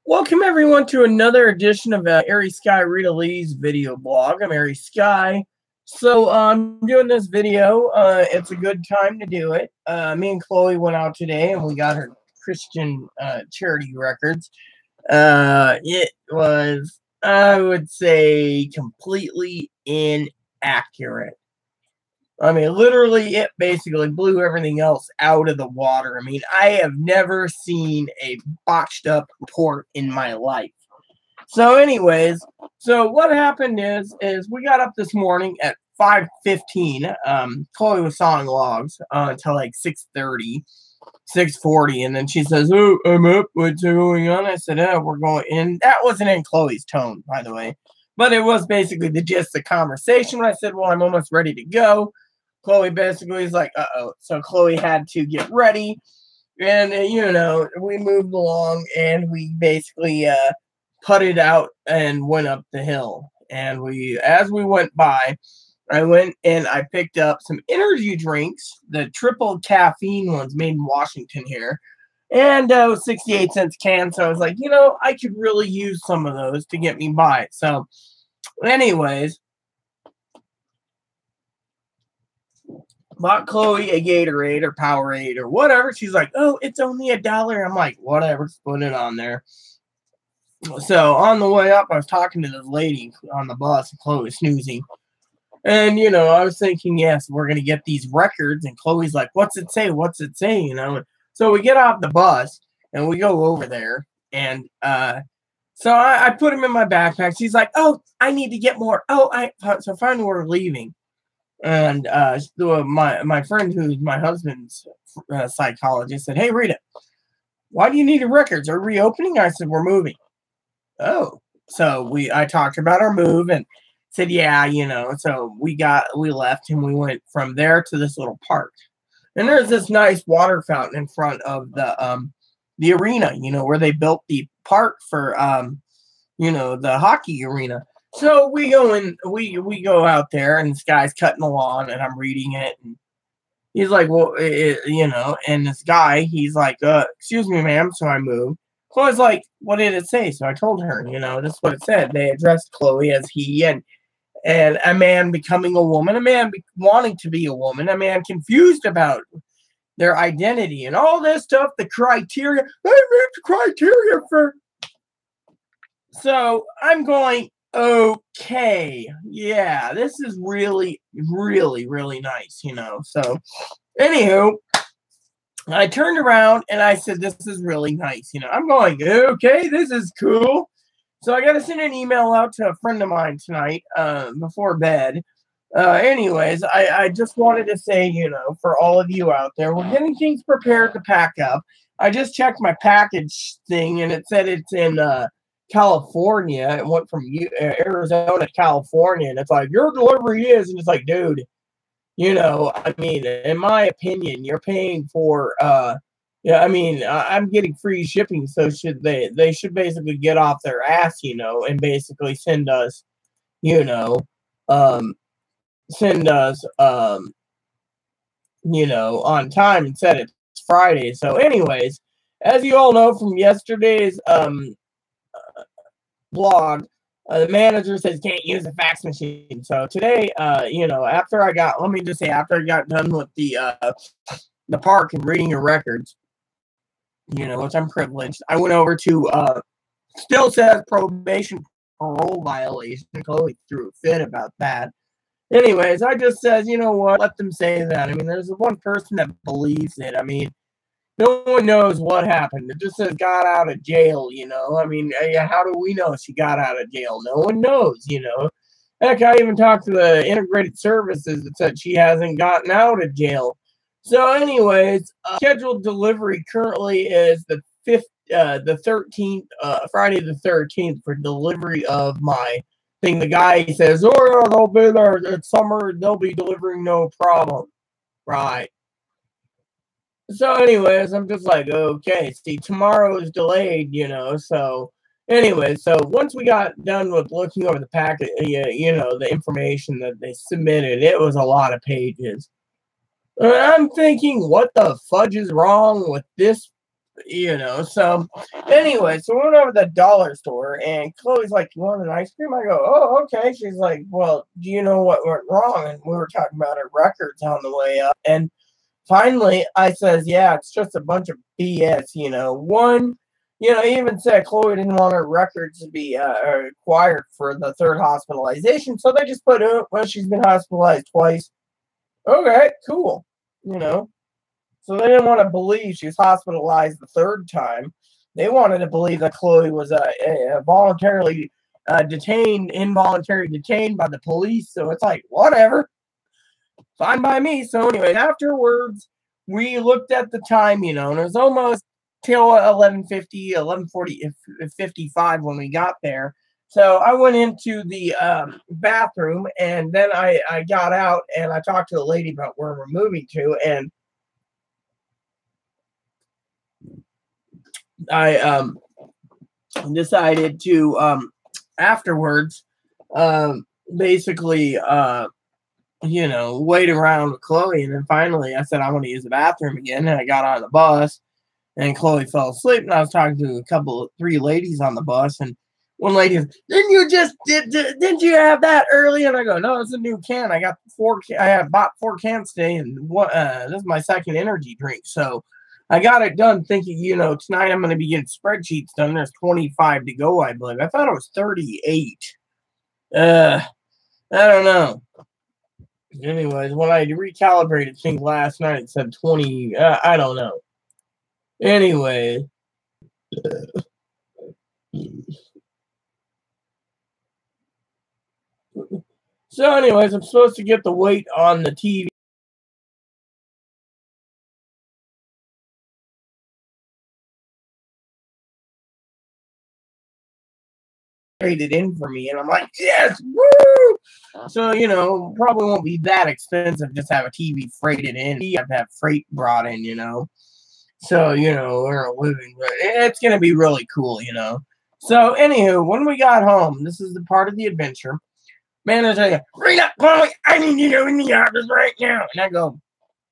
Welcome everyone to another edition of Airy Sky Rita Lee's video blog. I'm Airy Sky. So I'm doing this video. It's a good time to do it. Me and Chloe went out today and we got her Christian charity records. It was, I would say, completely inaccurate. I mean, literally, it basically blew everything else out of the water. I mean, I have never seen a botched up report in my life. So, anyways, so what happened is we got up this morning at 5:15. Chloe was sawing logs until like 6:30, 6:40, and then she says, "Oh, I'm up. What's going on?" I said, "Oh, we're going." And that wasn't in Chloe's tone, by the way, but it was basically the gist of the conversation. When I said, "Well, I'm almost ready to go," Chloe basically is like, "Uh-oh." So Chloe had to get ready. And, we moved along and we basically putted out and went up the hill. And as we went by, I went and I picked up some energy drinks, the triple caffeine ones made in Washington here. And it was 68 cents a can. So I was like, I could really use some of those to get me by. So, anyways, bought Chloe a Gatorade or Powerade or whatever. She's like, "Oh, it's only $1." I'm like, "Whatever, just put it on there." So on the way up, I was talking to this lady on the bus, and Chloe was snoozing. And, I was thinking, yes, we're going to get these records. And Chloe's like, "What's it say? What's it say?" So we get off the bus and we go over there. And so I put them in my backpack. She's like, "Oh, I need to get more." So finally we're leaving. And my friend, who's my husband's psychologist, said, "Hey, Rita, why do you need the records? Are we reopening?" I said, "We're moving." Oh, so I talked about our move and said, "Yeah, So we left and we went from there to this little park. And there's this nice water fountain in front of the arena, where they built the park for the hockey arena. So we go in, we go out there, and this guy's cutting the lawn, and I'm reading it, and he's like, "Well, and this guy, he's like, excuse me, ma'am." So I moved. Chloe's like, "What did it say?" So I told her, this is what it said. They addressed Chloe as he, and a man becoming a woman, a man wanting to be a woman, a man confused about their identity and all this stuff, the criteria. I meet the criteria for. So I'm going, okay, yeah, this is really, really, really nice, So, anywho, I turned around and I said, "This is really nice." I'm going, okay, this is cool. So I got to send an email out to a friend of mine tonight before bed. Anyways, I just wanted to say, for all of you out there, we're getting things prepared to pack up. I just checked my package thing and it said it's in California. It went from Arizona to California, and it's like, "Your delivery is," and it's like, dude, I mean, in my opinion, you're paying for yeah, I mean, I'm getting free shipping, so they should basically get off their ass, and basically you know, um send us on time and said it's Friday. So anyways, as you all know from yesterday's blog, the manager says can't use the fax machine. So today, let me just say, after I got done with the park and reading your records, which I'm privileged, I went over to still says probation parole violation. Chloe threw a fit about that. Anyways, I just says, you know what? Let them say that. I mean, there's one person that believes it. I mean, no one knows what happened. It just says got out of jail, I mean, how do we know she got out of jail? No one knows, Heck, I even talked to the integrated services that said she hasn't gotten out of jail. So, anyways, scheduled delivery currently is the 13th, Friday the 13th for delivery of my thing. The guy says, "Oh, yeah, they'll be there. It's summer. They'll be delivering, no problem." Right. So, anyways, I'm just like, okay, see, tomorrow is delayed, So, anyway, so once we got done with looking over the packet, the information that they submitted, it was a lot of pages. And I'm thinking, what the fudge is wrong with this So anyway, so we went over to the dollar store, and Chloe's like, "You want an ice cream?" I go, "Oh, okay." She's like, "Well, do you know what went wrong?" And we were talking about her records on the way up, and finally I says, "Yeah, it's just a bunch of BS." One, even said Chloe didn't want her records to be acquired for the third hospitalization, so they just put, well, she's been hospitalized twice. Okay, cool. You know. So they didn't want to believe she was hospitalized the third time. They wanted to believe that Chloe was voluntarily involuntarily detained by the police. So it's like, whatever, fine by me. So anyway, afterwards, we looked at the time, and it was almost till 11:50, 11:40, 55 when we got there. So I went into the bathroom, and then I got out and I talked to the lady about where we're moving to, and I decided to afterwards basically wait around with Chloe, and then finally I said I want to use the bathroom again, and I got on the bus, and Chloe fell asleep, and I was talking to three ladies on the bus, and one lady goes, didn't you have that early? And I go, no, it's a new can. I got I have bought 4 cans today, and this is my second energy drink, so I got it done thinking, tonight I'm going to be getting spreadsheets done. There's 25 to go, I believe. I thought it was 38. I don't know. Anyways, when I recalibrated things last night, it said 20. I don't know. Anyway. So anyways, I'm supposed to get the weight on the TV. Traded in for me, and I'm like, yes, woo! So, probably won't be that expensive just have a TV freighted in. You have to have freight brought in, So, we're living, but it's going to be really cool. So, anywho, when we got home, this is the part of the adventure. Manager, like, Rena, Chloe, I need you in the office right now. And I go,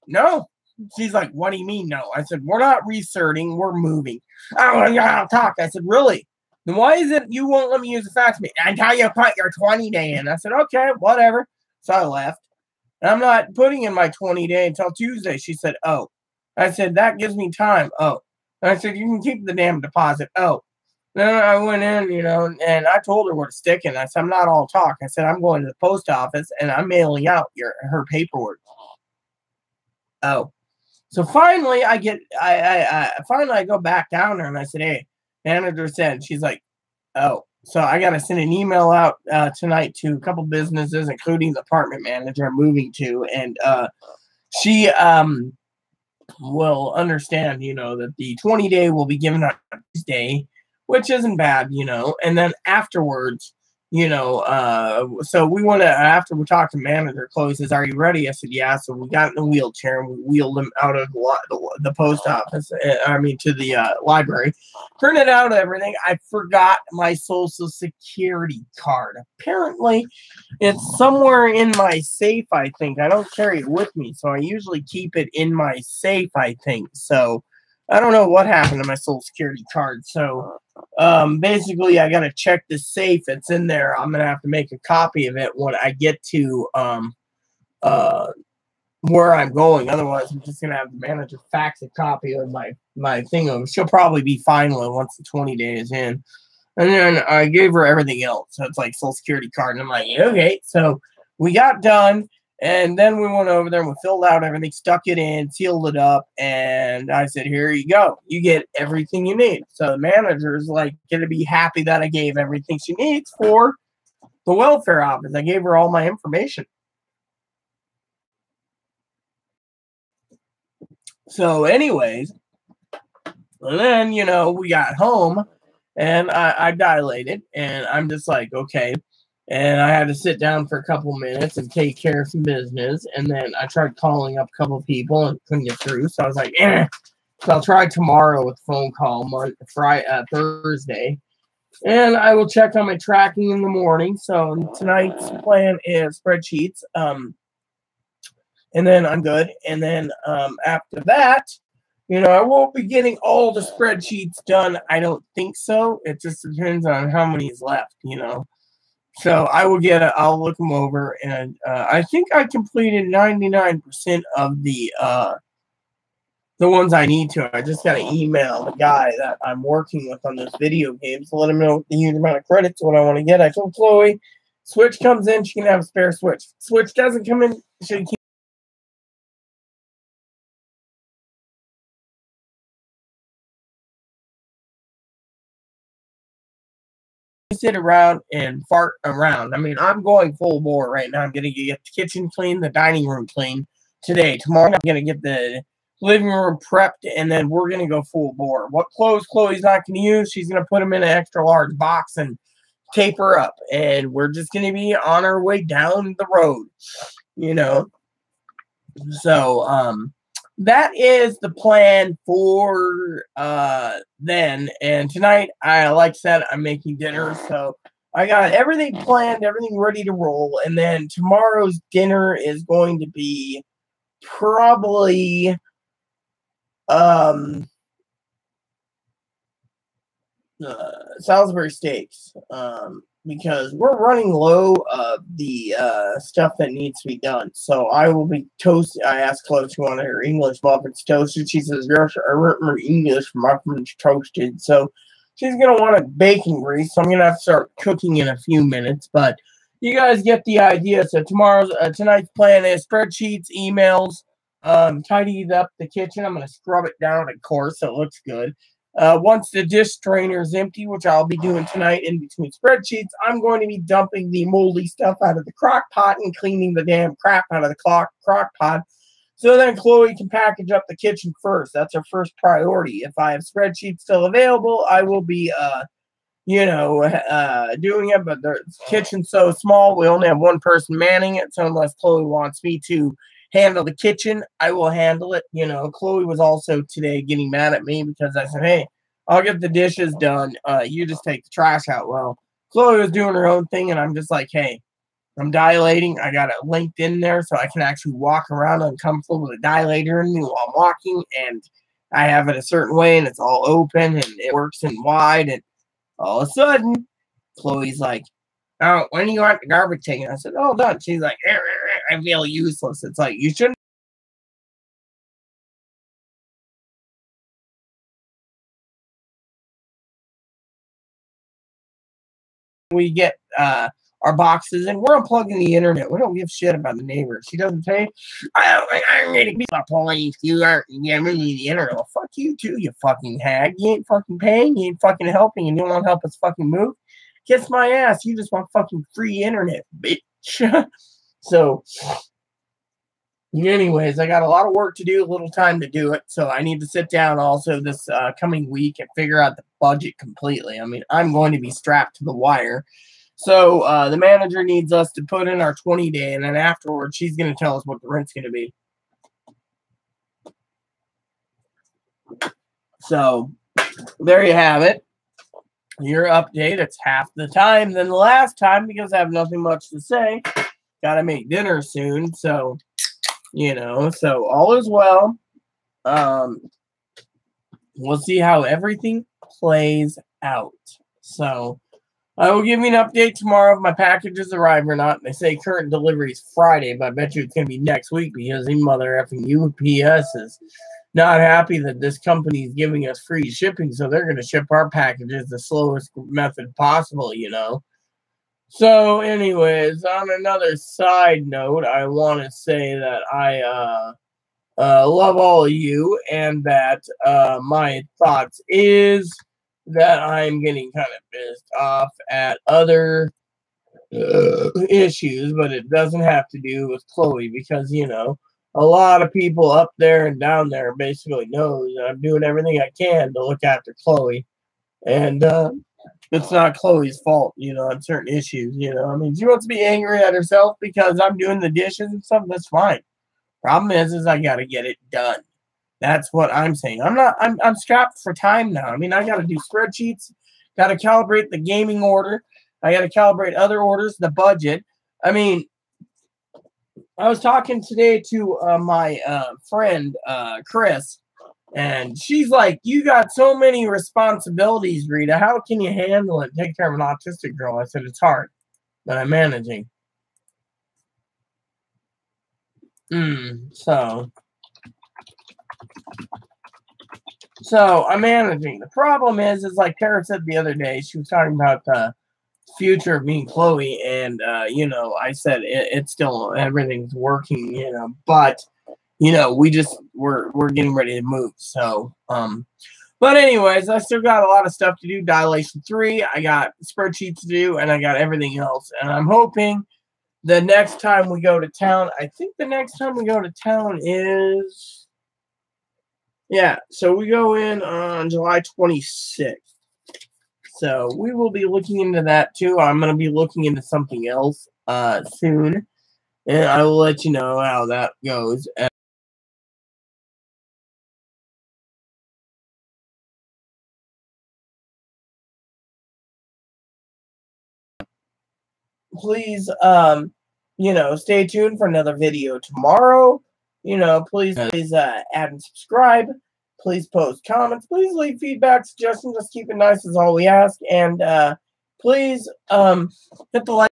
no. She's like, what do you mean, no? I said, we're not researching, we're moving. Oh, yeah, I'll talk. I said, really? Then why is it you won't let me use the fax machine? Until you put your 20-day in. I said, okay, whatever. So I left. And I'm not putting in my 20-day until Tuesday. She said, oh. I said, that gives me time. Oh. And I said, you can keep the damn deposit. Oh. Then I went in, and I told her where to stick it. I said, I'm not all talk. I said, I'm going to the post office and I'm mailing out her paperwork. Oh. So finally, I go back down there and I said, "Hey, manager said." She's like, "Oh." So I got to send an email out tonight to a couple businesses, including the apartment manager I'm moving to, and she will understand, that the 20-day will be given on Tuesday, which isn't bad, and then afterwards. So we want to, after we talked to manager, Chloe says, are you ready? I said, yeah. So we got in the wheelchair and we wheeled him out of the post office, to the library, printed out everything. I forgot my social security card. Apparently, it's somewhere in my safe, I think. I don't carry it with me, so I usually keep it in my safe, I think. So I don't know what happened to my social security card. So basically I gotta check the safe. It's in there. I'm gonna have to make a copy of it when I get to where I'm going. Otherwise, I'm just gonna have the manager fax a copy of my thing over. She'll probably be fine with it once the 20 days in. And then I gave her everything else. So it's like social security card. And I'm like, okay. So we got done. And then we went over there and we filled out everything, stuck it in, sealed it up. And I said, here you go. You get everything you need. So the manager's like going to be happy that I gave everything she needs for the welfare office. I gave her all my information. So, anyways, and then, we got home and I dilated and I'm just like, okay. And I had to sit down for a couple minutes and take care of some business. And then I tried calling up a couple of people and couldn't get through. So I was like, eh. So I'll try tomorrow with a phone call, Thursday. And I will check on my tracking in the morning. So tonight's plan is spreadsheets. And then I'm good. And then after that, I won't be getting all the spreadsheets done. I don't think so. It just depends on how many is left. So I'll look them over, and I think I completed 99% of the ones I need to. I just got to email the guy that I'm working with on this video game to let him know the huge amount of credits, what I want to get. I told Chloe, Switch comes in, she can have a spare Switch. Switch doesn't come in, she can sit around and fart around. I mean, I'm going full bore right now. I'm going to get the kitchen clean, the dining room clean today. Tomorrow, I'm going to get the living room prepped, and then we're going to go full bore. What clothes Chloe's not going to use, she's going to put them in an extra large box and tape her up. And we're just going to be on our way down the road, So, that is the plan for then. And tonight, like I said, I'm making dinner, so I got everything planned, everything ready to roll. And then tomorrow's dinner is going to be probably Salisbury steaks, because we're running low of the stuff that needs to be done. So I will be toasting. I asked Chloe if she wanted her English muffins toasted. She says, "Yes, I want my English muffins toasted." So she's gonna want a bacon grease. So I'm gonna have to start cooking in a few minutes. But you guys get the idea. So tonight's plan is spreadsheets, emails, tidied up the kitchen. I'm gonna scrub it down, of course, so it looks good. Once the dish strainer is empty, which I'll be doing tonight in between spreadsheets, I'm going to be dumping the moldy stuff out of the crock pot and cleaning the damn crap out of the crock pot. So then Chloe can package up the kitchen first. That's her first priority. If I have spreadsheets still available, I will be, doing it. But the kitchen's so small, we only have one person manning it. So unless Chloe wants me to handle the kitchen, I will handle it. Chloe was also today getting mad at me because I said, "Hey, I'll get the dishes done. You just take the trash out." Well, Chloe was doing her own thing, and I'm just like, "Hey, I'm dilating. I got it linked in there so I can actually walk around uncomfortable with a dilator in me while I'm walking, and I have it a certain way, and it's all open, and it works in wide." And all of a sudden, Chloe's like, "Oh, when do you want the garbage taken?" I said, "Oh, done." She's like, "I feel useless." It's like, you shouldn't. We get our boxes and we're unplugging the internet. We don't give shit about the neighbors. She doesn't pay. I'm going to be my police. You aren't giving me the internet. Well, fuck you too, you fucking hag. You ain't fucking paying. You ain't fucking helping. And you don't want to help us fucking move. Kiss my ass. You just want fucking free internet, bitch. So, anyways, I got a lot of work to do, a little time to do it. So I need to sit down also this coming week and figure out the budget completely. I mean, I'm going to be strapped to the wire. So the manager needs us to put in our 20-day, and then afterwards, she's going to tell us what the rent's going to be. So there you have it. Your update. It's half the time than the last time because I have nothing much to say. Got to make dinner soon. So, so all is well. We'll see how everything plays out. So I will give you an update tomorrow if my packages arrive or not. They say current delivery is Friday, but I bet you it's going to be next week because the mother effing UPS is not happy that this company is giving us free shipping, so they're going to ship our packages the slowest method possible, So, anyways, on another side note, I want to say that I love all of you, and that my thoughts is that I'm getting kind of pissed off at other issues, but it doesn't have to do with Chloe because, a lot of people up there and down there basically knows that I'm doing everything I can to look after Chloe. And it's not Chloe's fault, on certain issues, I mean, she wants to be angry at herself because I'm doing the dishes and stuff. That's fine. Problem is I got to get it done. That's what I'm saying. I'm strapped for time now. I mean, I got to do spreadsheets, got to calibrate the gaming order. I got to calibrate other orders, the budget. I mean, I was talking today to my friend, Chris, And she's like, you got so many responsibilities, Rita. How can you handle it? Take care of an autistic girl. I said, it's hard, but I'm managing. So I'm managing. The problem is like Tara said the other day, she was talking about the future of me and Chloe, and I said it's still everything's working, but we're getting ready to move. So but anyways, I still got a lot of stuff to do. Dilation 3, I got spreadsheets to do, and I got everything else. And I'm hoping the next time we go to town, I think the next time we go to town is, yeah, so we go in on July 26th. So we will be looking into that too. I'm going to be looking into something else soon, and I will let you know how that goes. Please, stay tuned for another video tomorrow. Please add and subscribe. Please post comments. Please leave feedback, suggestions. Just keep it nice is all we ask. And please hit the like.